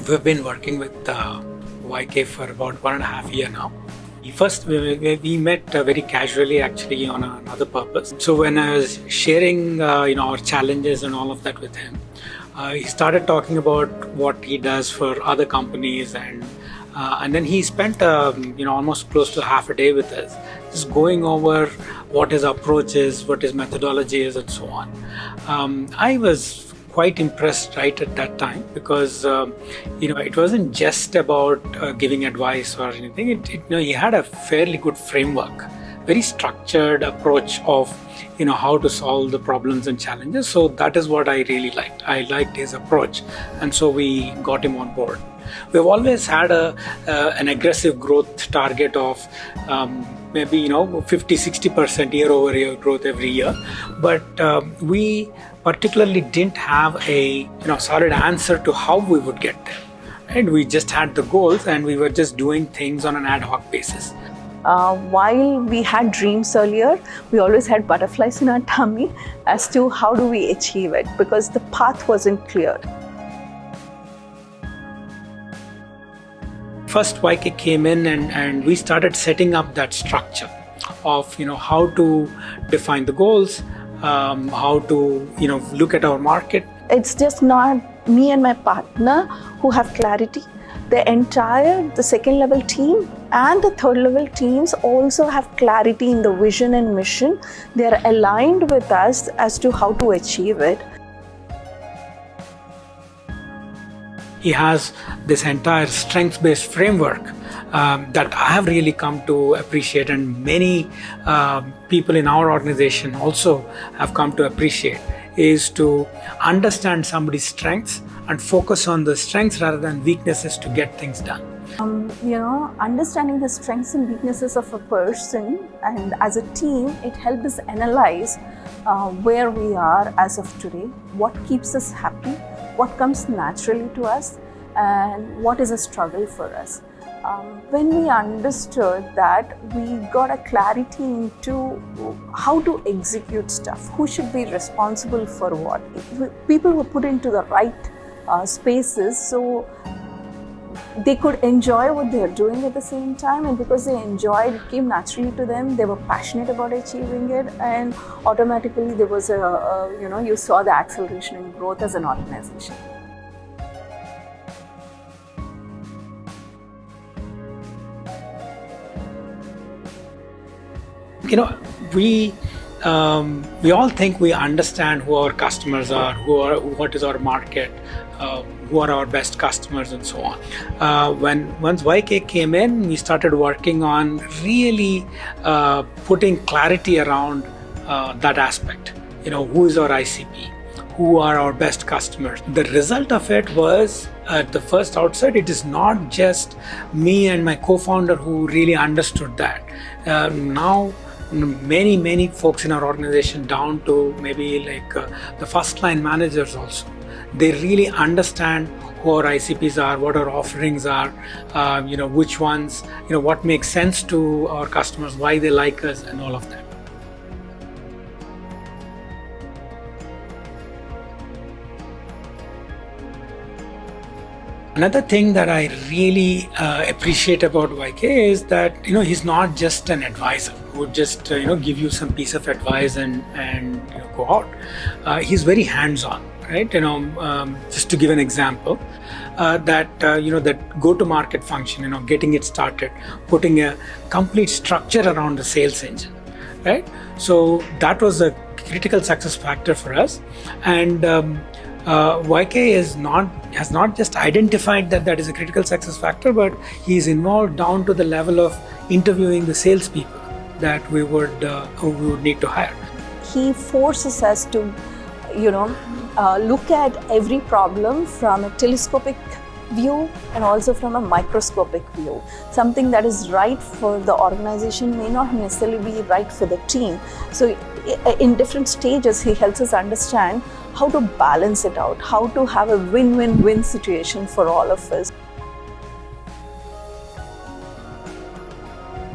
We've been working with YK for about 1.5 years now. First, we met very casually, actually, on another purpose. So when I was sharing, our challenges and all of that with him, he started talking about what he does for other companies, and then he spent, almost close to half a day with us, just going over what his approach is, what his methodology is, and so on. I was quite impressed right at that time because it wasn't just about giving advice or anything. He had a fairly good framework, very structured approach of how to solve the problems and challenges. So that is what I really liked. I liked his approach, and so we got him on board. We've always had an aggressive growth target of maybe 50-60% year-over-year growth every year, but we particularly didn't have a solid answer to how we would get there. And we just had the goals, and we were just doing things on an ad hoc basis. While we had dreams earlier, we always had butterflies in our tummy as to how do we achieve it, because the path wasn't clear. First, YK came in and we started setting up that structure of how to define the goals, how to look at our market. It's just not me and my partner who have clarity. The second level team and the third level teams also have clarity in the vision and mission. They are aligned with us as to how to achieve it. He has this entire strengths-based framework that I have really come to appreciate, and many people in our organization also have come to appreciate, is to understand somebody's strengths and focus on the strengths rather than weaknesses to get things done. Understanding the strengths and weaknesses of a person, and as a team, it helps us analyze where we are as of today, what keeps us happy, what comes naturally to us, and what is a struggle for us. When we understood that, we got a clarity into how to execute stuff, who should be responsible for what. People were put into the right spaces so they could enjoy what they are doing at the same time, and because they enjoyed, it came naturally to them. They were passionate about achieving it, and automatically there was you saw the acceleration in growth as an organization. We all think we understand who our customers are, what is our market, who are our best customers, and so on. Once YK came in, we started working on really putting clarity around that aspect. Who is our ICP? Who are our best customers? The result of it was, at the first outset, it is not just me and my co-founder who really understood that. Now, many folks in our organization, down to maybe like the first line managers also, they really understand who our ICPs are, what our offerings are, which ones, what makes sense to our customers, why they like us, and all of that. Another thing that I really appreciate about YK is that he's not just an advisor who would just give you some piece of advice and go out. He's very hands-on, right? Just to give an example, that go-to-market function, getting it started, putting a complete structure around the sales engine, right? So that was a critical success factor for us, and YK has not just identified that is a critical success factor, but he's involved down to the level of interviewing the salespeople that we would need to hire. He forces us to, look at every problem from a telescopic view and also from a microscopic view. Something that is right for the organization may not necessarily be right for the team. So in different stages, he helps us understand how to balance it out, how to have a win-win-win situation for all of us.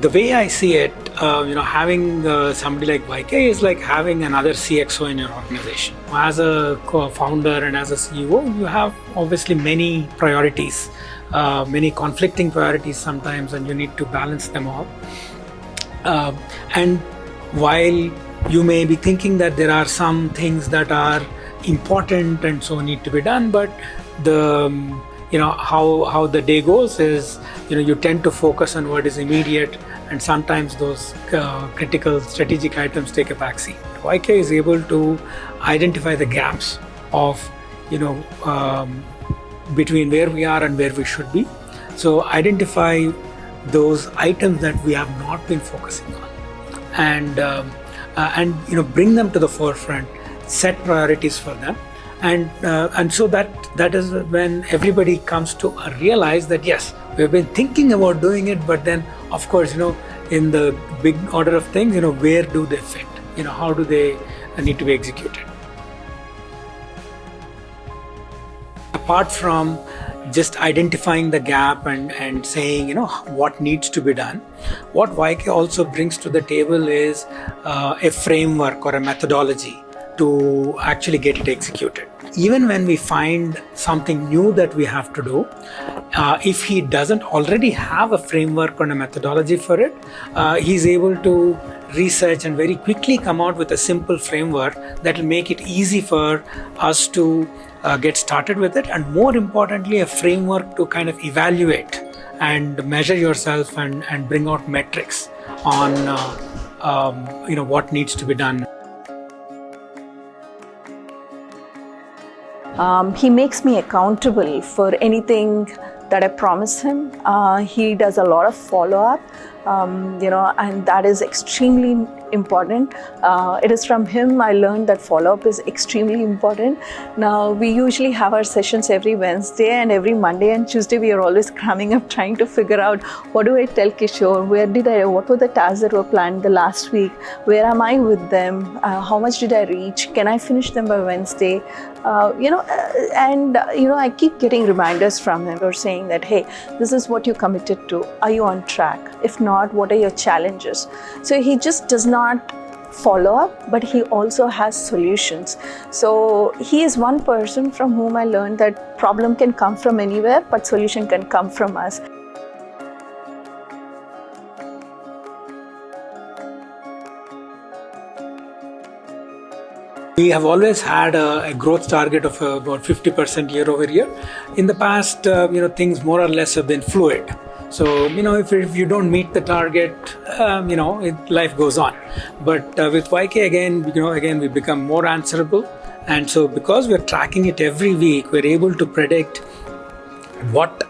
the way I see it, having somebody like YK is like having another CXO in your organization. As a co-founder and as a CEO, you have obviously many priorities, many conflicting priorities sometimes, and you need to balance them all. And while you may be thinking that there are some things that are important and so need to be done, but how the day goes is, you tend to focus on what is immediate, and sometimes those critical strategic items take a backseat. YK is able to identify the gaps of, between where we are and where we should be. So identify those items that we have not been focusing on, and bring them to the forefront, set priorities for them. And so that is when everybody comes to realize that yes, we've been thinking about doing it, but then of course, in the big order of things, where do they fit? How do they need to be executed? Apart from just identifying the gap and saying, what needs to be done, what YK also brings to the table is a framework or a methodology to actually get it executed. Even when we find something new that we have to do, if he doesn't already have a framework or a methodology for it, he's able to research and very quickly come out with a simple framework that will make it easy for us to get started with it, and more importantly, a framework to kind of evaluate and measure yourself and bring out metrics on what needs to be done. He makes me accountable for anything that I promise him. He does a lot of follow-up, and that is extremely important. It is from him I learned that follow-up is extremely important. Now, we usually have our sessions every Wednesday, and every Monday and Tuesday we are always cramming up trying to figure out what do I tell Kishore, what were the tasks that were planned the last week, where am I with them, how much did I reach, can I finish them by Wednesday, I keep getting reminders from him or saying that, hey, this is what you committed to, are you on track? If not, what are your challenges? So he just does not follow up, but he also has solutions. So he is one person from whom I learned that problem can come from anywhere, but solution can come from us. We have always had a growth target of about 50% year over year. In the past, things more or less have been fluid. So, if you don't meet the target, life goes on. But with YK, again, we become more answerable. And so because we're tracking it every week, we're able to predict what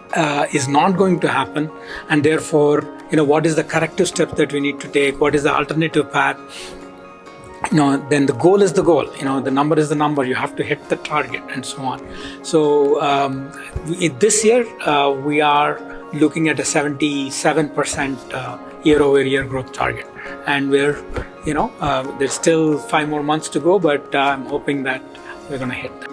is not going to happen. And therefore, what is the corrective steps that we need to take? What is the alternative path? Then the goal is the goal, the number is the number, you have to hit the target and so on. So this year we are looking at a 77% year over year growth target, and we're there's still 5 more months to go, but I'm hoping that we're going to hit that.